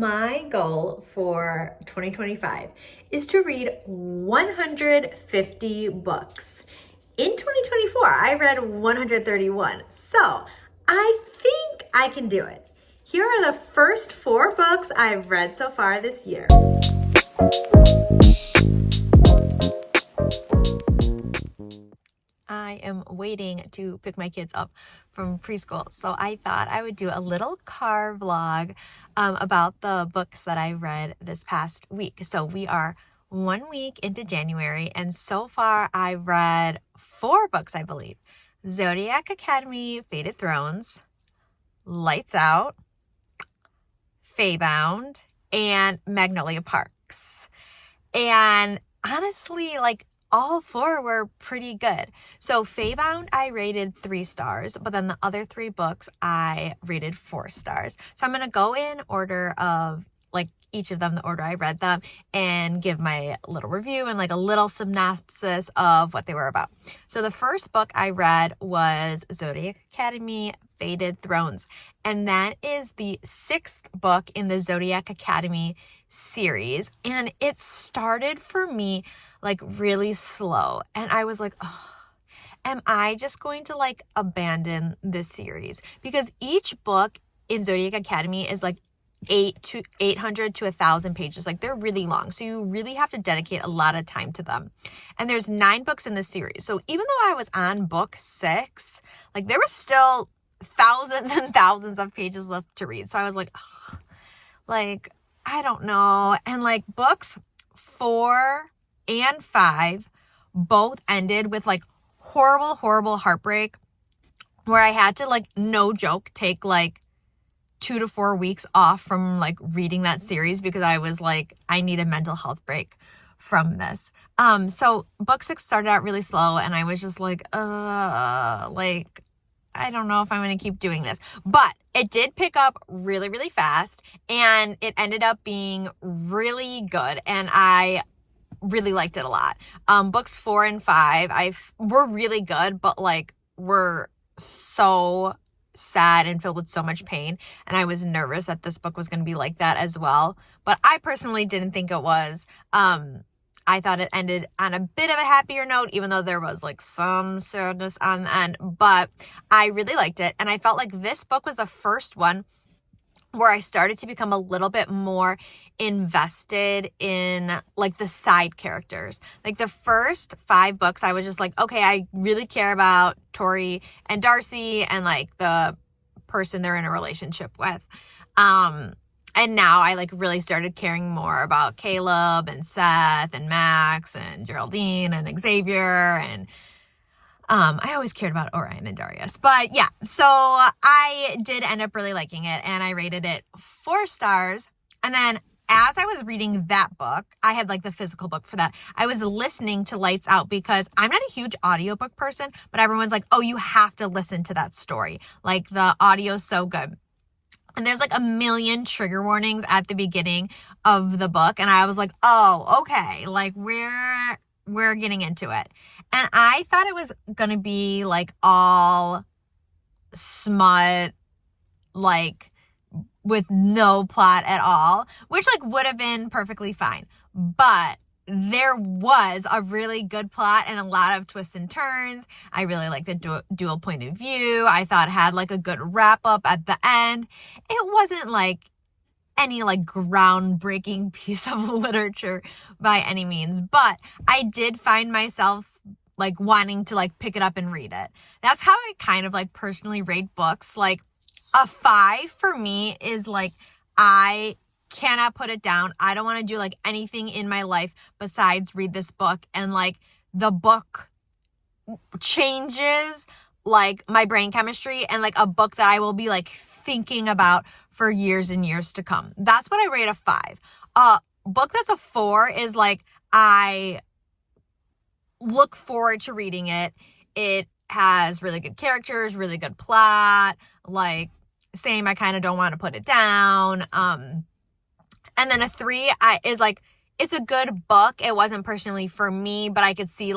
My goal for 2025 is to read 150 books. In 2024, I read 131, so I think I can do it. Here are the first 4 books I've read so far this year. I am waiting to pick my kids up from preschool, so I thought I would do a little car vlog about the books that I read this past week. So we are 1 week into January, and so far I've read 4 books, I believe. Zodiac Academy Fated Thrones, Lights Out, Faebound, and Magnolia Parks. And honestly, all 4 were pretty good. So Faebound, I rated 3 stars, but then the other 3 books, I rated 4 stars. So I'm going to go in order of each of them, the order I read them, and give my little review and a little synopsis of what they were about. So the first book I read was Zodiac Academy Fated Thrones, and that is the 6th book in the Zodiac Academy series. And it started for me really slow, and I was like, oh, am I just going to abandon this series? Because each book in Zodiac Academy is 800 to 1,000 pages. They're really long, so you really have to dedicate a lot of time to them. And there's 9 books in the series, so even though I was on book 6, there was still thousands and thousands of pages left to read. So I was like, ugh, I don't know. And books 4 and 5 both ended with horrible heartbreak, where I had to no joke take 2 to 4 weeks off from reading that series, because I was I need a mental health break from this. So book 6 started out really slow, and I was just I don't know if I'm going to keep doing this. But it did pick up really, really fast, and it ended up being really good, and I really liked it a lot. Books 4 and 5 were really good, but were so sad and filled with so much pain, and I was nervous that this book was going to be like that as well. But I personally didn't think it was. I thought it ended on a bit of a happier note, even though there was some sadness on the end. But I really liked it, and I felt like this book was the first one where I started to become a little bit more invested in the side characters. The first 5 books, I was just okay, I really care about Tori and Darcy and the person they're in a relationship with. And now I really started caring more about Caleb and Seth and Max and Geraldine and Xavier, and I always cared about Orion and Darius. But yeah, so I did end up really liking it, and I rated it 4 stars. And then as I was reading that book, I had the physical book for that. I was listening to Lights Out because I'm not a huge audiobook person, but everyone's oh, you have to listen to that story. The audio's so good. And there's a million trigger warnings at the beginning of the book. And I was oh, okay. We're getting into it. And I thought it was going to be all smut, with no plot at all, which would have been perfectly fine. But there was a really good plot and a lot of twists and turns. I really liked the dual point of view. I thought it had a good wrap up at the end. It wasn't any groundbreaking piece of literature by any means, but I did find myself wanting to pick it up and read it. That's how I kind of personally rate books. A 5 for me is I cannot put it down. I don't want to do anything in my life besides read this book, and the book changes my brain chemistry, and a book that I will be thinking about for years and years to come. That's what I rate a 5. Book that's a 4 is I look forward to reading it. It has really good characters, really good plot, same, I kind of don't want to put it down. And then a 3 is it's a good book. It wasn't personally for me, but I could see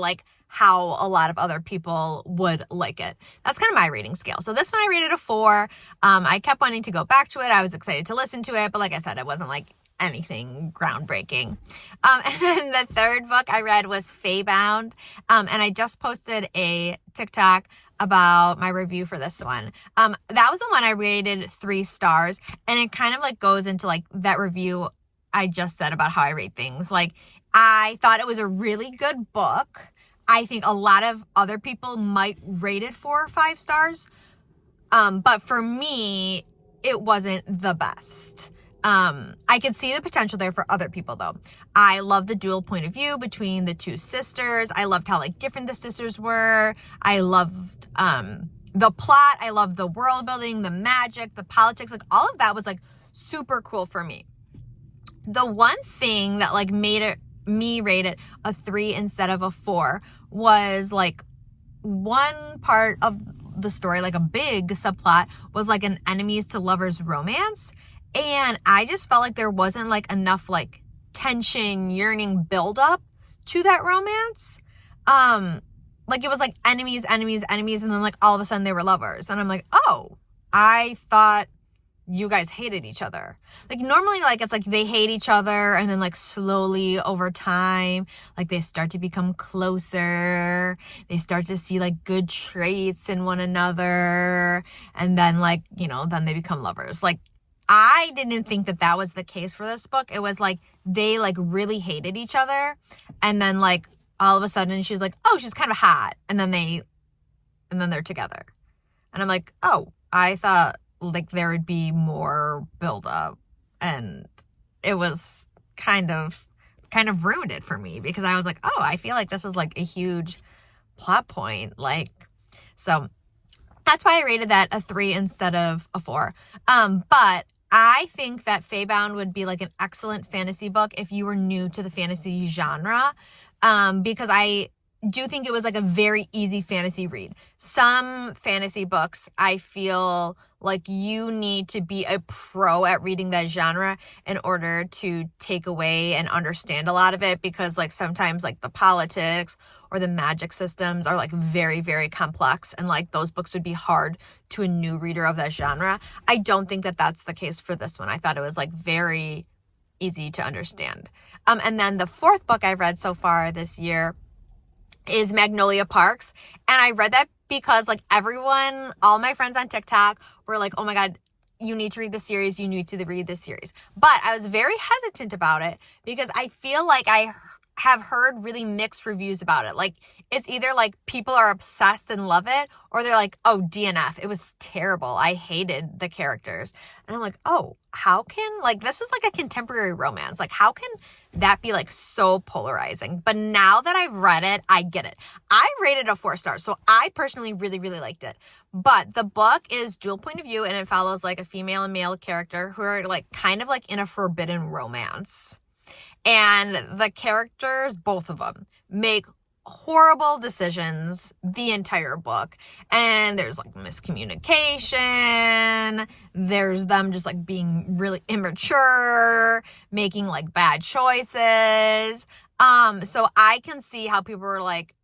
how a lot of other people would like it. That's kind of my rating scale. So this one I rated a 4. I kept wanting to go back to it. I was excited to listen to it, but like I said, it wasn't like anything groundbreaking. And then the third book I read was Faebound. And I just posted a TikTok about my review for this one. That was the one I rated 3 stars, and it kind of like goes into like that review I just said about how I rate things. Like, I thought it was a really good book. I think a lot of other people might rate it 4 or 5 stars. But for me, it wasn't the best. I could see the potential there for other people though. I love the dual point of view between the 2 sisters. I loved how like different the sisters were. I loved the plot. I loved the world building, the magic, the politics, like all of that was like super cool for me. The one thing that like made me rate it a 3 instead of a 4 was like one part of the story, like a big subplot, was like an enemies to lovers romance. And I just felt like there wasn't like enough like tension, yearning buildup to that romance. Like it was like enemies, and then like all of a sudden they were lovers. And I'm like, oh, I thought you guys hated each other. Like normally like it's like they hate each other and then like slowly over time, like they start to become closer. They start to see like good traits in one another. And then like, you know, then they become lovers. Like, I didn't think that that was the case for this book. It was like they like really hated each other, and then like all of a sudden she's like, oh, she's kind of hot, and then they're together. And I'm like, oh, I thought like there would be more build up, and it was kind of ruined it for me, because I was like, oh, I feel like this is like a huge plot point, like, so that's why I rated that a 3 instead of a 4. But I think that Faebound would be like an excellent fantasy book if you were new to the fantasy genre, because I do think it was like a very easy fantasy read. Some fantasy books, I feel like you need to be a pro at reading that genre in order to take away and understand a lot of it, because like sometimes like the politics or the magic systems are like very, very complex, and like those books would be hard to a new reader of that genre. I don't think that that's the case for this one. I thought it was like very easy to understand. And then the 4th book I've read so far this year is Magnolia Parks. And I read that because like everyone, all my friends on TikTok were like, oh my God, you need to read this series. You need to read this series. But I was very hesitant about it because I feel like I have heard really mixed reviews about it. Like it's either like people are obsessed and love it, or they're like, oh, DNF, it was terrible. I hated the characters. And I'm like, oh, how can, like, this is like a contemporary romance. Like, how can that be like so polarizing? But now that I've read it, I get it. I rated a 4 stars. So I personally really, really liked it. But the book is dual point of view, and it follows like a female and male character who are like kind of like in a forbidden romance. And the characters, both of them, make horrible decisions the entire book. And there's like miscommunication. There's them just like being really immature, making like bad choices. So I can see how people were like,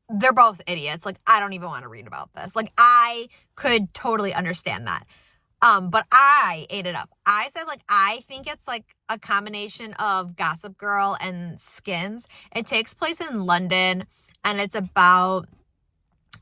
they're both idiots. Like, I don't even want to read about this. Like, I could totally understand that. But I ate it up. I said, like, I think it's like a combination of Gossip Girl and Skins. It takes place in London, and it's about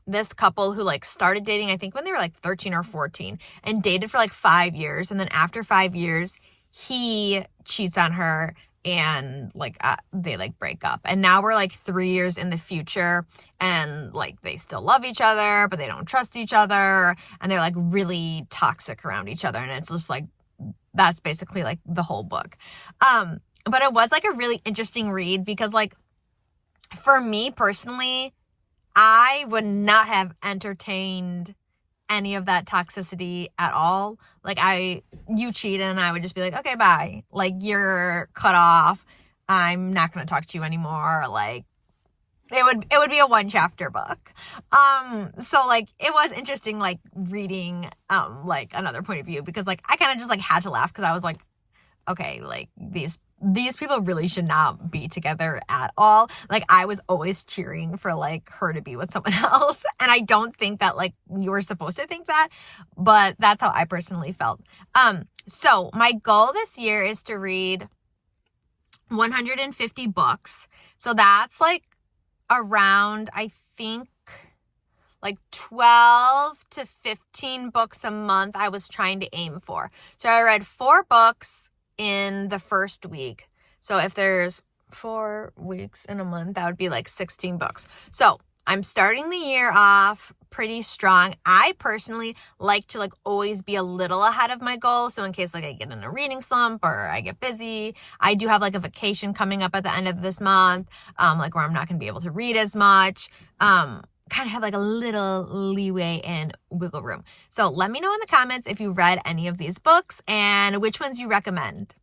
this couple who like started dating, I think when they were like 13 or 14, and dated for like 5 years. And then after 5 years, he cheats on her, and like they like break up. And now we're like 3 years in the future, and like they still love each other, but they don't trust each other, and they're like really toxic around each other. And it's just like, that's basically like the whole book. But it was like a really interesting read, because like for me personally, I would not have entertained any of that toxicity at all. Like, you cheat, and I would just be like, okay, bye. Like, you're cut off. I'm not going to talk to you anymore. Like, it would be a 1 chapter book. So like, it was interesting, like reading, like another point of view, because like, I kind of just like had to laugh, because I was like, okay, like these these people really should not be together at all. Like, I was always cheering for like her to be with someone else. And I don't think that like you were supposed to think that, but that's how I personally felt. So my goal this year is to read 150 books. So that's like around, I think, like 12 to 15 books a month I was trying to aim for. So I read 4 books in the first week. So if there's 4 weeks in a month, that would be like 16 books. So I'm starting the year off pretty strong. I personally like to like always be a little ahead of my goal. So in case like I get in a reading slump or I get busy, I do have like a vacation coming up at the end of this month, like where I'm not going to be able to read as much. Kind of have like a little leeway and wiggle room. So let me know in the comments if you read any of these books and which ones you recommend.